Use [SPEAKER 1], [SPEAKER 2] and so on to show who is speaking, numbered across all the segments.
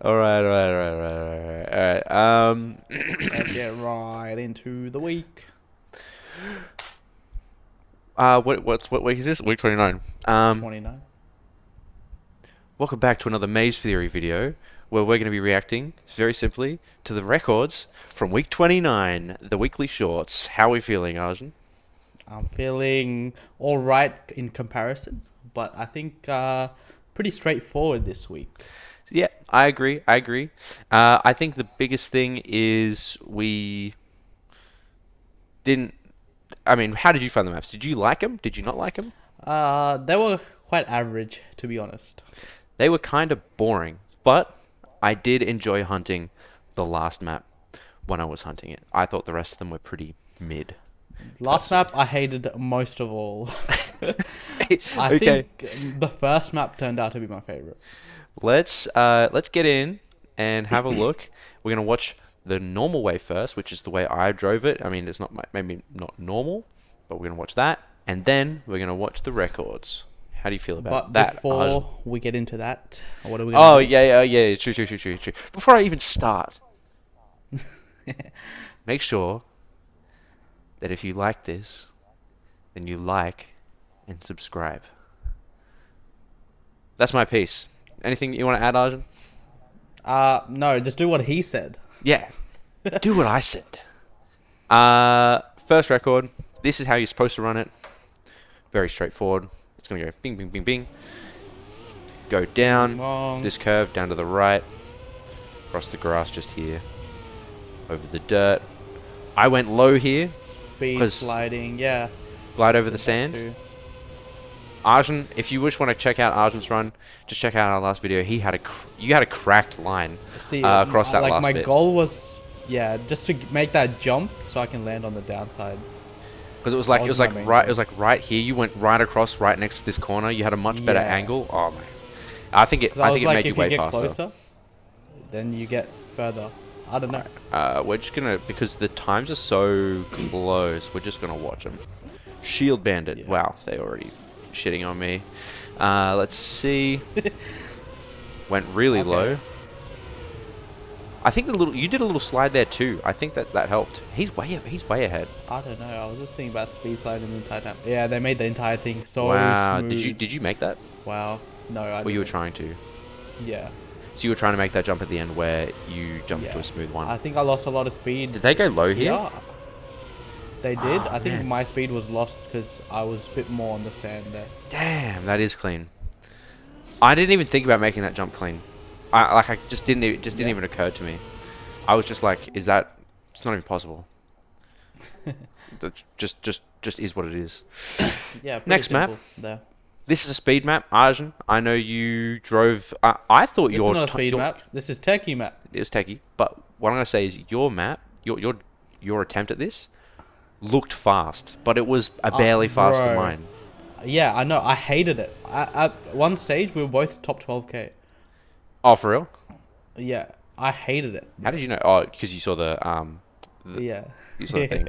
[SPEAKER 1] All right.
[SPEAKER 2] Let's get right into the week.
[SPEAKER 1] What week is this? Week 29. Um,
[SPEAKER 2] 29.
[SPEAKER 1] Welcome back to another Maze Theory video, where we're going to be reacting, very simply, to the records from week 29, the weekly shorts. How are we feeling, Arjun?
[SPEAKER 2] I'm feeling all right in comparison, but I think pretty straightforward this week.
[SPEAKER 1] Yeah, I agree. I agree. I think the biggest thing is we didn't. I mean, how did you find the maps? Did you like them? Did you not like them?
[SPEAKER 2] They were quite average, to be honest.
[SPEAKER 1] They were kind of boring, but I did enjoy hunting the last map when I was hunting it. I thought the rest of them were pretty mid,
[SPEAKER 2] Last
[SPEAKER 1] personally.
[SPEAKER 2] map I hated most of all. I
[SPEAKER 1] Okay,
[SPEAKER 2] think the first map turned out to be my favorite.
[SPEAKER 1] let's get in and have a look. We're gonna watch the normal way first, which is the way I drove it. I mean, it's not maybe not normal, but we're gonna watch that, and then we're gonna watch the records. How do you feel about
[SPEAKER 2] But
[SPEAKER 1] that, Arjun?
[SPEAKER 2] before we get into that, what are we gonna
[SPEAKER 1] Oh
[SPEAKER 2] do?
[SPEAKER 1] yeah. True. Before I even start, make sure that if you like this, then you like and subscribe. That's my piece. Anything you want to add, Arjun?
[SPEAKER 2] No, just do what he said.
[SPEAKER 1] Yeah, do what I said. First record. This is how you're supposed to run it. Very straightforward. It's gonna go bing, bing, bing, bing. Go
[SPEAKER 2] Bing, bing,
[SPEAKER 1] down
[SPEAKER 2] bong.
[SPEAKER 1] this curve, down to the right, across the grass just here, over the dirt. I went low here
[SPEAKER 2] Speed
[SPEAKER 1] because
[SPEAKER 2] sliding, yeah,
[SPEAKER 1] glide over the
[SPEAKER 2] did that
[SPEAKER 1] sand.
[SPEAKER 2] too.
[SPEAKER 1] Arjun, if you just want to check out Arjun's run, just check out our last video. You had a cracked line
[SPEAKER 2] See,
[SPEAKER 1] across that
[SPEAKER 2] like
[SPEAKER 1] last
[SPEAKER 2] my
[SPEAKER 1] bit
[SPEAKER 2] goal was, yeah, just to make that jump so I can land on the downside.
[SPEAKER 1] because it was
[SPEAKER 2] That
[SPEAKER 1] like
[SPEAKER 2] was my main
[SPEAKER 1] right it
[SPEAKER 2] goal.
[SPEAKER 1] was like right here. You went right across, right next to this corner. You had a much better
[SPEAKER 2] Yeah,
[SPEAKER 1] angle. Oh my! I think it
[SPEAKER 2] because I
[SPEAKER 1] I
[SPEAKER 2] was
[SPEAKER 1] think it
[SPEAKER 2] like,
[SPEAKER 1] made you
[SPEAKER 2] if you
[SPEAKER 1] way
[SPEAKER 2] get
[SPEAKER 1] faster.
[SPEAKER 2] closer, then you get further. I don't know.
[SPEAKER 1] We're just gonna because the times are so close. We're just gonna watch them. Shield Bandit.
[SPEAKER 2] Yeah.
[SPEAKER 1] Wow, they already shitting on me. Let's see. Went really
[SPEAKER 2] Okay.
[SPEAKER 1] low. I think you did a little slide there too. I think that helped. He's way ahead.
[SPEAKER 2] I don't know. I was just thinking about speed sliding the entire time. Yeah, they made the entire thing so
[SPEAKER 1] Wow.
[SPEAKER 2] smooth.
[SPEAKER 1] Did you make that?
[SPEAKER 2] Wow. No, I
[SPEAKER 1] Or you were
[SPEAKER 2] didn't.
[SPEAKER 1] trying to?
[SPEAKER 2] Yeah.
[SPEAKER 1] So you were trying to make that jump at the end where you jumped to
[SPEAKER 2] Yeah.
[SPEAKER 1] a smooth one.
[SPEAKER 2] I think I lost a lot of speed
[SPEAKER 1] Did they go low here?
[SPEAKER 2] here. They did.
[SPEAKER 1] Oh
[SPEAKER 2] I think
[SPEAKER 1] man.
[SPEAKER 2] my speed was lost because I was a bit more on the sand there.
[SPEAKER 1] Damn, that is clean. I didn't even think about making that jump clean. I just didn't it just didn't
[SPEAKER 2] Yeah.
[SPEAKER 1] even occur to me. I was just like, is that? It's not even possible. That just is what it is.
[SPEAKER 2] Yeah, pretty
[SPEAKER 1] Next map.
[SPEAKER 2] simple there.
[SPEAKER 1] This is a speed map, Arjun. I know you drove. I thought
[SPEAKER 2] This is not a speed
[SPEAKER 1] your
[SPEAKER 2] map. This is techie map.
[SPEAKER 1] it was techie, but what I'm gonna say is your map, your attempt at this looked fast, but it was a barely faster than
[SPEAKER 2] Bro.
[SPEAKER 1] mine.
[SPEAKER 2] Yeah, I know. I hated it. At one stage, we were both top 12K.
[SPEAKER 1] Oh, for real?
[SPEAKER 2] Yeah, I hated it,
[SPEAKER 1] How
[SPEAKER 2] bro.
[SPEAKER 1] did you know? Oh, because you saw the
[SPEAKER 2] Yeah.
[SPEAKER 1] you saw the thing.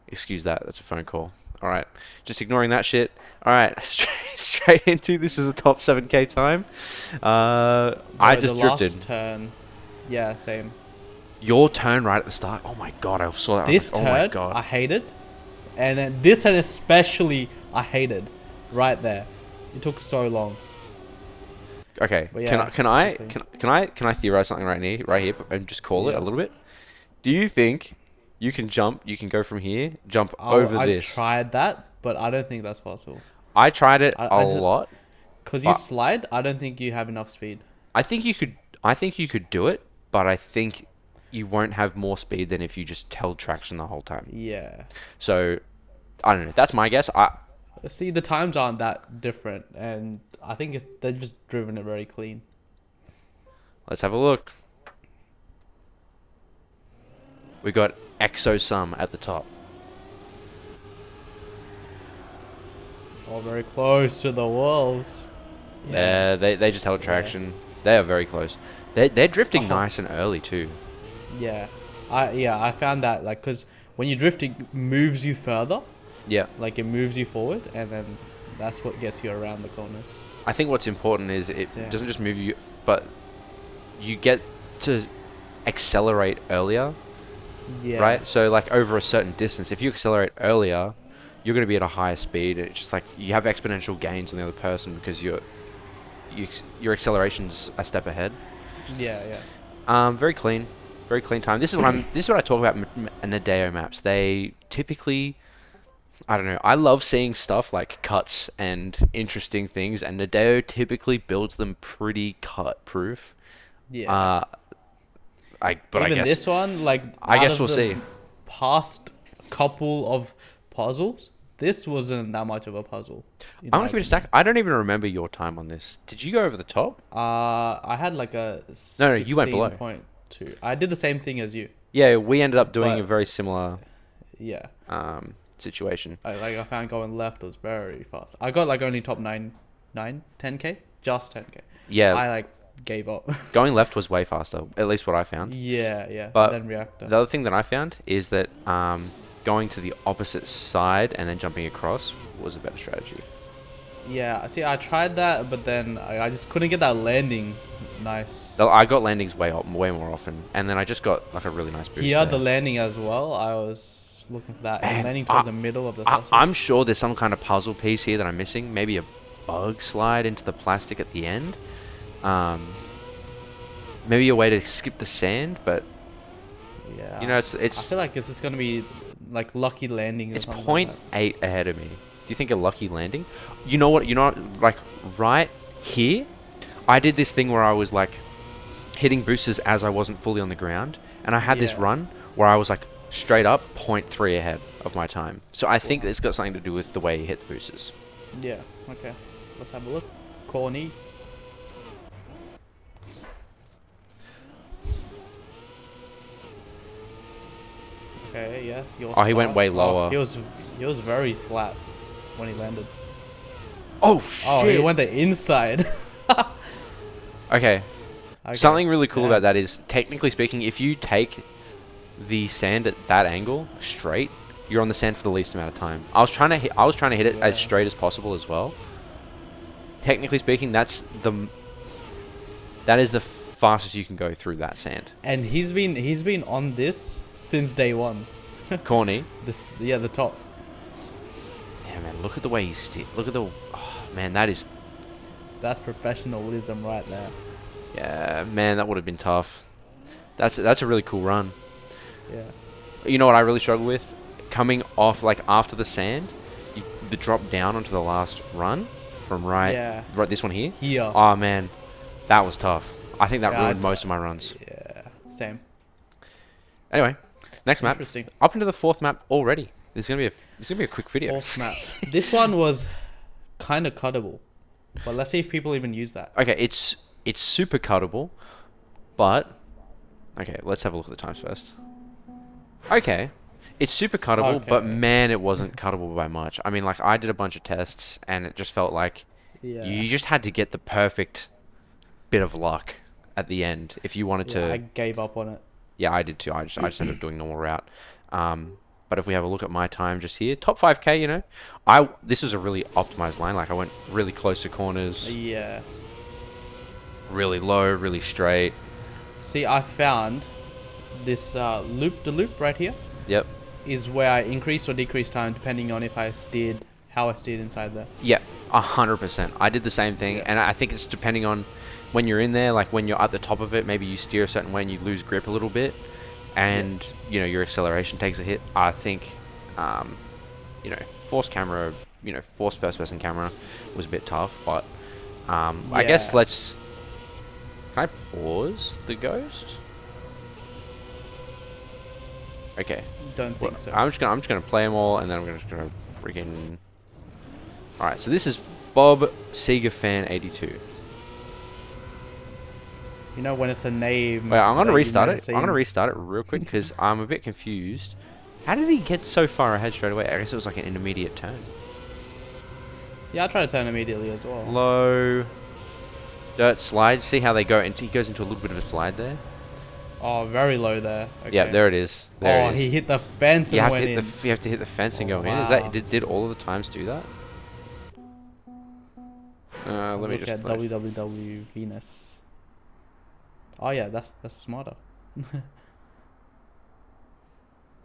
[SPEAKER 1] Excuse that. That's a phone call. All right, just ignoring that shit. All right, straight into this is a top 7K time. I
[SPEAKER 2] Bro, the
[SPEAKER 1] just drifted.
[SPEAKER 2] last turn. Yeah, same.
[SPEAKER 1] Your turn right at the start. Oh my god, I saw that. I was
[SPEAKER 2] This
[SPEAKER 1] like, oh my
[SPEAKER 2] turn,
[SPEAKER 1] god.
[SPEAKER 2] I hated. And then this turn especially, I hated. Right there. It took so long.
[SPEAKER 1] Okay,
[SPEAKER 2] But yeah, definitely.
[SPEAKER 1] can I theorize something right here, and just call it a
[SPEAKER 2] Yeah.
[SPEAKER 1] little bit? Do you think you can jump? You can go from here, jump over
[SPEAKER 2] I
[SPEAKER 1] this.
[SPEAKER 2] tried that, but I don't think that's possible.
[SPEAKER 1] I tried it a
[SPEAKER 2] I just,
[SPEAKER 1] lot,
[SPEAKER 2] cause you
[SPEAKER 1] but
[SPEAKER 2] slide, I don't think you have enough speed.
[SPEAKER 1] I think you could. I think you could do it, but I think you won't have more speed than if you just held traction the whole time.
[SPEAKER 2] Yeah.
[SPEAKER 1] So I don't know. That's my guess.
[SPEAKER 2] See, the times aren't that different, and I think they've just driven it very clean.
[SPEAKER 1] Let's have a look. We got Exosum at the top.
[SPEAKER 2] All very close to the walls. Yeah.
[SPEAKER 1] Yeah, they just held
[SPEAKER 2] Yeah.
[SPEAKER 1] traction. They are very close. They're drifting
[SPEAKER 2] Oh,
[SPEAKER 1] nice and early too.
[SPEAKER 2] yeah. I found that like because when you drift, it moves you further.
[SPEAKER 1] Yeah.
[SPEAKER 2] Like it moves you forward, and then that's what gets you around the corners.
[SPEAKER 1] I think what's important is it
[SPEAKER 2] Damn.
[SPEAKER 1] doesn't just move you, but you get to accelerate earlier,
[SPEAKER 2] Yeah.
[SPEAKER 1] right? So like over a certain distance, if you accelerate earlier, you're going to be at a higher speed. It's just like you have exponential gains on the other person because your acceleration's a step ahead.
[SPEAKER 2] Yeah, yeah.
[SPEAKER 1] Very clean time. This is what I talk about Nadeo maps. They typically, I don't know. I love seeing stuff like cuts and interesting things, and Nadeo typically builds them pretty cut proof.
[SPEAKER 2] Yeah.
[SPEAKER 1] Uh, but
[SPEAKER 2] Even this one, like
[SPEAKER 1] I
[SPEAKER 2] out
[SPEAKER 1] guess
[SPEAKER 2] of
[SPEAKER 1] we'll
[SPEAKER 2] the
[SPEAKER 1] see.
[SPEAKER 2] past couple of puzzles, this wasn't that much of a puzzle, in
[SPEAKER 1] I'm
[SPEAKER 2] my
[SPEAKER 1] gonna give it a stack.
[SPEAKER 2] opinion.
[SPEAKER 1] I don't even remember your time on this. Did you go over the top?
[SPEAKER 2] I had like a
[SPEAKER 1] No, no, you went below.
[SPEAKER 2] 16.2. I did the same thing as you,
[SPEAKER 1] Yeah, we ended up doing a
[SPEAKER 2] but
[SPEAKER 1] very similar
[SPEAKER 2] yeah,
[SPEAKER 1] situation.
[SPEAKER 2] I found going left was very fast. I got like only top 10k, just 10k.
[SPEAKER 1] Yeah,
[SPEAKER 2] I like gave up.
[SPEAKER 1] going left was way faster, at least what I found.
[SPEAKER 2] Yeah, yeah. And
[SPEAKER 1] But
[SPEAKER 2] then reactor.
[SPEAKER 1] the other thing that I found is that going to the opposite side and then jumping across was a better strategy.
[SPEAKER 2] Yeah, see, I tried that, but then I just couldn't get that landing nice.
[SPEAKER 1] So I got landings way more often, and then I just got like a really nice boost
[SPEAKER 2] Here, the
[SPEAKER 1] there.
[SPEAKER 2] landing as well. I was looking for that.
[SPEAKER 1] Man,
[SPEAKER 2] Landing towards the middle of the
[SPEAKER 1] I'm
[SPEAKER 2] sausage.
[SPEAKER 1] sure there's some kind of puzzle piece here that I'm missing. Maybe a bug slide into the plastic at the end. Um, maybe a way to skip the sand, but
[SPEAKER 2] Yeah.
[SPEAKER 1] you know,
[SPEAKER 2] I feel like it's just gonna be like lucky landing or
[SPEAKER 1] it's
[SPEAKER 2] something
[SPEAKER 1] point
[SPEAKER 2] like that.
[SPEAKER 1] 0.8 ahead of me. Do you think a lucky landing? You know what? Like right here, I did this thing where I was like hitting boosters as I wasn't fully on the ground, and I had this
[SPEAKER 2] Yeah.
[SPEAKER 1] run where I was like straight up point 0.3 ahead of my time. So I think
[SPEAKER 2] Wow.
[SPEAKER 1] it's got something to do with the way you hit the boosters.
[SPEAKER 2] Yeah. Okay. Let's have a look. Corny. Okay. Yeah. Your
[SPEAKER 1] Oh, he went
[SPEAKER 2] start.
[SPEAKER 1] way
[SPEAKER 2] Oh,
[SPEAKER 1] lower.
[SPEAKER 2] he was very flat when he landed.
[SPEAKER 1] Oh
[SPEAKER 2] Oh, he
[SPEAKER 1] shit!
[SPEAKER 2] went the inside.
[SPEAKER 1] Okay.
[SPEAKER 2] Okay.
[SPEAKER 1] Something really cool
[SPEAKER 2] Damn.
[SPEAKER 1] about that is, technically speaking, if you take the sand at that angle straight, you're on the sand for the least amount of time. I was trying to hit it as
[SPEAKER 2] Yeah.
[SPEAKER 1] straight as possible as well. Technically speaking, that is the fastest you can go through that sand.
[SPEAKER 2] And he's been on this since day one.
[SPEAKER 1] Corny.
[SPEAKER 2] This yeah, the top.
[SPEAKER 1] Yeah, man, look at the way he's steered. Look at the... Oh, man, that is...
[SPEAKER 2] That's professionalism right there.
[SPEAKER 1] Yeah, man, that would have been tough. That's a really cool run.
[SPEAKER 2] Yeah.
[SPEAKER 1] You know what I really struggle with? Coming off, like, after the sand, the drop down onto the last run from
[SPEAKER 2] Yeah.
[SPEAKER 1] right this one here.
[SPEAKER 2] Here.
[SPEAKER 1] Oh, man, that was tough. I think that
[SPEAKER 2] Yeah,
[SPEAKER 1] ruined most of my runs.
[SPEAKER 2] Yeah. Same.
[SPEAKER 1] Anyway, next map.
[SPEAKER 2] Interesting.
[SPEAKER 1] Up into the fourth map already. This is gonna be a quick video.
[SPEAKER 2] Fourth map. This one was kind of cuttable, but let's see if people even use that.
[SPEAKER 1] Okay, it's super cuttable, but okay, let's have a look at the times first. Okay, it's super cuttable, but
[SPEAKER 2] Okay.
[SPEAKER 1] man, it wasn't cuttable by much. I mean, like I did a bunch of tests, and it just felt like
[SPEAKER 2] Yeah.
[SPEAKER 1] you just had to get the perfect bit of luck at the end if you wanted
[SPEAKER 2] Yeah. I
[SPEAKER 1] to.
[SPEAKER 2] gave up on it.
[SPEAKER 1] Yeah, I did too. I just ended up doing normal route. But if we have a look at my time just here, top 5k, you know, this was a really optimized line. Like I went really close to corners,
[SPEAKER 2] Yeah.
[SPEAKER 1] really low, really straight.
[SPEAKER 2] See, I found this loop the loop right here
[SPEAKER 1] Yep.
[SPEAKER 2] is where I increase or decrease time depending on if I steered how I steered inside there.
[SPEAKER 1] Yeah, 100%. I did the same thing,
[SPEAKER 2] Yeah.
[SPEAKER 1] and I think it's depending on when you're in there. Like when you're at the top of it, maybe you steer a certain way and you lose grip a little bit, and you know your acceleration takes a hit. I think, you know, forced first-person camera was a bit tough, but I guess
[SPEAKER 2] Yeah.
[SPEAKER 1] let's. Can I pause the ghost? Okay.
[SPEAKER 2] Don't
[SPEAKER 1] Well,
[SPEAKER 2] think so.
[SPEAKER 1] I'm just gonna play them all, and then I'm just gonna freaking. All right. So this is Bob Seeger Fan 82.
[SPEAKER 2] You know when it's a name.
[SPEAKER 1] Wait, I'm gonna
[SPEAKER 2] that you
[SPEAKER 1] restart
[SPEAKER 2] might
[SPEAKER 1] it.
[SPEAKER 2] have
[SPEAKER 1] I'm gonna
[SPEAKER 2] seen.
[SPEAKER 1] restart it real quick because I'm a bit confused. How did he get so far ahead straight away? I guess it was like an intermediate turn.
[SPEAKER 2] Yeah, I try to turn immediately as well.
[SPEAKER 1] Low dirt slide. See how they go into? He goes into a little bit of a slide there.
[SPEAKER 2] Oh, very low there. Okay.
[SPEAKER 1] Yeah, there it is. There
[SPEAKER 2] Oh,
[SPEAKER 1] it is.
[SPEAKER 2] he hit the fence
[SPEAKER 1] You
[SPEAKER 2] and
[SPEAKER 1] have to
[SPEAKER 2] went
[SPEAKER 1] hit
[SPEAKER 2] in.
[SPEAKER 1] you have to hit the fence and
[SPEAKER 2] Oh,
[SPEAKER 1] go in. Is
[SPEAKER 2] wow.
[SPEAKER 1] that did all of the times do that? Let me
[SPEAKER 2] Look
[SPEAKER 1] just
[SPEAKER 2] at
[SPEAKER 1] play.
[SPEAKER 2] www Venus. Oh yeah, that's smarter.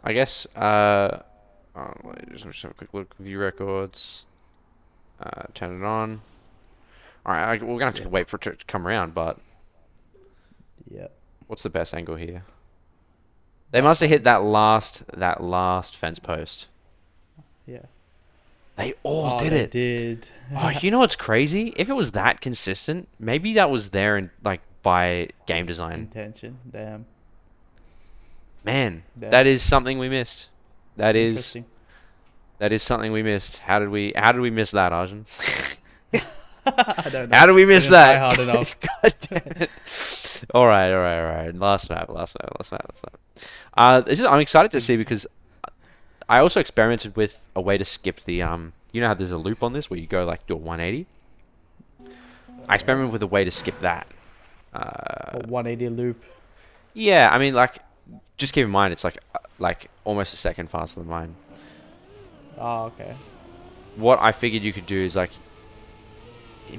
[SPEAKER 1] I guess, let me just have a quick look. View records. Turn it on. Alright, we're gonna have to
[SPEAKER 2] Yeah.
[SPEAKER 1] wait for it to come around, but
[SPEAKER 2] Yeah.
[SPEAKER 1] what's the best angle here? They
[SPEAKER 2] That's
[SPEAKER 1] must have hit
[SPEAKER 2] fine.
[SPEAKER 1] that last fence post.
[SPEAKER 2] Yeah.
[SPEAKER 1] They all
[SPEAKER 2] Oh,
[SPEAKER 1] did
[SPEAKER 2] they
[SPEAKER 1] it.
[SPEAKER 2] did.
[SPEAKER 1] Oh, you know what's crazy? If it was that consistent, maybe that was there in like by game design.
[SPEAKER 2] Intention. Damn.
[SPEAKER 1] Man,
[SPEAKER 2] Damn.
[SPEAKER 1] that is something we missed. That is
[SPEAKER 2] Interesting.
[SPEAKER 1] that is something we missed. How did we miss that, Arjun?
[SPEAKER 2] I don't
[SPEAKER 1] How
[SPEAKER 2] know.
[SPEAKER 1] did we
[SPEAKER 2] We
[SPEAKER 1] miss
[SPEAKER 2] didn't try
[SPEAKER 1] that?
[SPEAKER 2] hard enough.
[SPEAKER 1] God damn it. All right. Last map. I'm excited to see
[SPEAKER 2] Stinky.
[SPEAKER 1] because I also experimented with a way to skip the you know how there's a loop on this where you go like do a 180? I
[SPEAKER 2] Uh,
[SPEAKER 1] experimented with a way to skip that. Uh,
[SPEAKER 2] what 180 loop?
[SPEAKER 1] yeah, I mean like just keep in mind it's like almost a second faster than mine.
[SPEAKER 2] Oh, okay.
[SPEAKER 1] What I figured you could do is like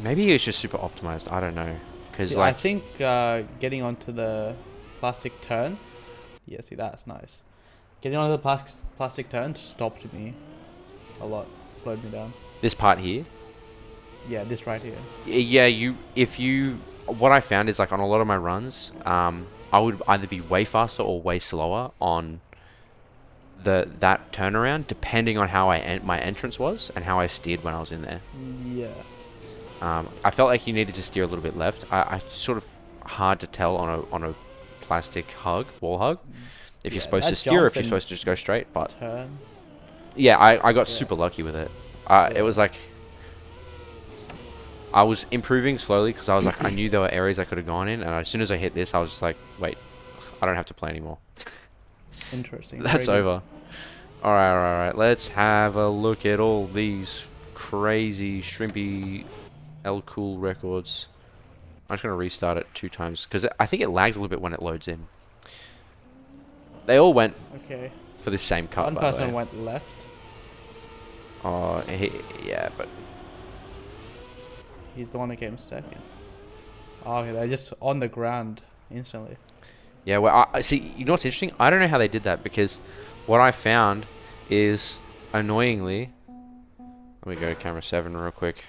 [SPEAKER 1] maybe it's just super optimized. I don't know. Cause
[SPEAKER 2] See, I
[SPEAKER 1] like
[SPEAKER 2] think getting onto the plastic turn. Yeah, see, that's nice. Getting onto the plastic turn stopped me a lot. Slowed me down.
[SPEAKER 1] this part here.
[SPEAKER 2] Yeah, this right here.
[SPEAKER 1] Yeah, if you what I found is like on a lot of my runs, I would either be way faster or way slower on that turnaround, depending on how my entrance was and how I steered when I was in there.
[SPEAKER 2] Yeah.
[SPEAKER 1] I felt like you needed to steer a little bit left. I sort of hard to tell on a plastic wall hug, if you're
[SPEAKER 2] Yeah,
[SPEAKER 1] supposed to
[SPEAKER 2] that
[SPEAKER 1] steer or if
[SPEAKER 2] jump
[SPEAKER 1] you're
[SPEAKER 2] and
[SPEAKER 1] supposed to just go straight. But
[SPEAKER 2] turn.
[SPEAKER 1] yeah, I got
[SPEAKER 2] Yeah.
[SPEAKER 1] super lucky with it. It
[SPEAKER 2] Yeah.
[SPEAKER 1] was like I was improving slowly because I was like I knew there were areas I could have gone in, and as soon as I hit this, I was just like, wait, I don't have to play anymore.
[SPEAKER 2] Interesting. Very
[SPEAKER 1] That's
[SPEAKER 2] good.
[SPEAKER 1] over. All right. Let's have a look at all these crazy shrimpy L Cool records. I'm just gonna restart it 2 times because I think it lags a little bit when it loads in. They all went
[SPEAKER 2] Okay.
[SPEAKER 1] for the same cut,
[SPEAKER 2] One
[SPEAKER 1] by the
[SPEAKER 2] person
[SPEAKER 1] way.
[SPEAKER 2] went left.
[SPEAKER 1] Oh, yeah, but
[SPEAKER 2] He's the one that came second. Oh, okay, they're just on the ground instantly.
[SPEAKER 1] yeah. Well, I see. You know what's interesting? I don't know how they did that because what I found is annoyingly. Let me go to camera 7 real quick.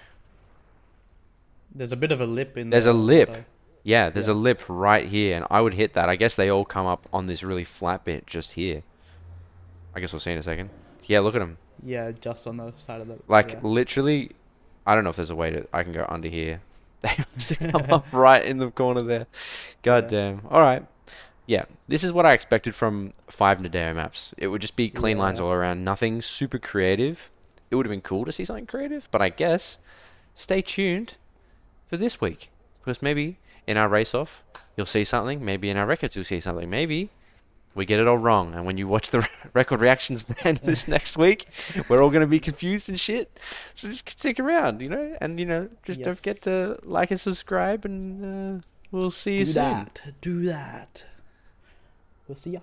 [SPEAKER 2] There's a bit of a lip in
[SPEAKER 1] There's a
[SPEAKER 2] the
[SPEAKER 1] lip.
[SPEAKER 2] auto.
[SPEAKER 1] Yeah, there's
[SPEAKER 2] Yeah.
[SPEAKER 1] a lip right here, and I would hit that. I guess they all come up on this really flat bit just here. I guess we'll see in a second. Yeah, look at them.
[SPEAKER 2] Yeah, just on the side of the.
[SPEAKER 1] Like,
[SPEAKER 2] Yeah.
[SPEAKER 1] literally, I don't know if there's a way I can go under here. They must have come up right in the corner there. God
[SPEAKER 2] Yeah.
[SPEAKER 1] damn. Alright. Yeah, this is what I expected from 5 Nadeo maps. It would just be clean lines
[SPEAKER 2] Yeah.
[SPEAKER 1] all around, nothing super creative. It would have been cool to see something creative, but I guess stay tuned for this week. Because maybe in our race off, you'll see something. Maybe in our records, you'll see something. Maybe we get it all wrong. And when you watch the record reactions then this next week, we're all going to be confused and shit. So just stick around, and, just don't forget
[SPEAKER 2] Yes.
[SPEAKER 1] to like and subscribe, and we'll see you
[SPEAKER 2] Do
[SPEAKER 1] soon.
[SPEAKER 2] that. Do that. We'll see ya.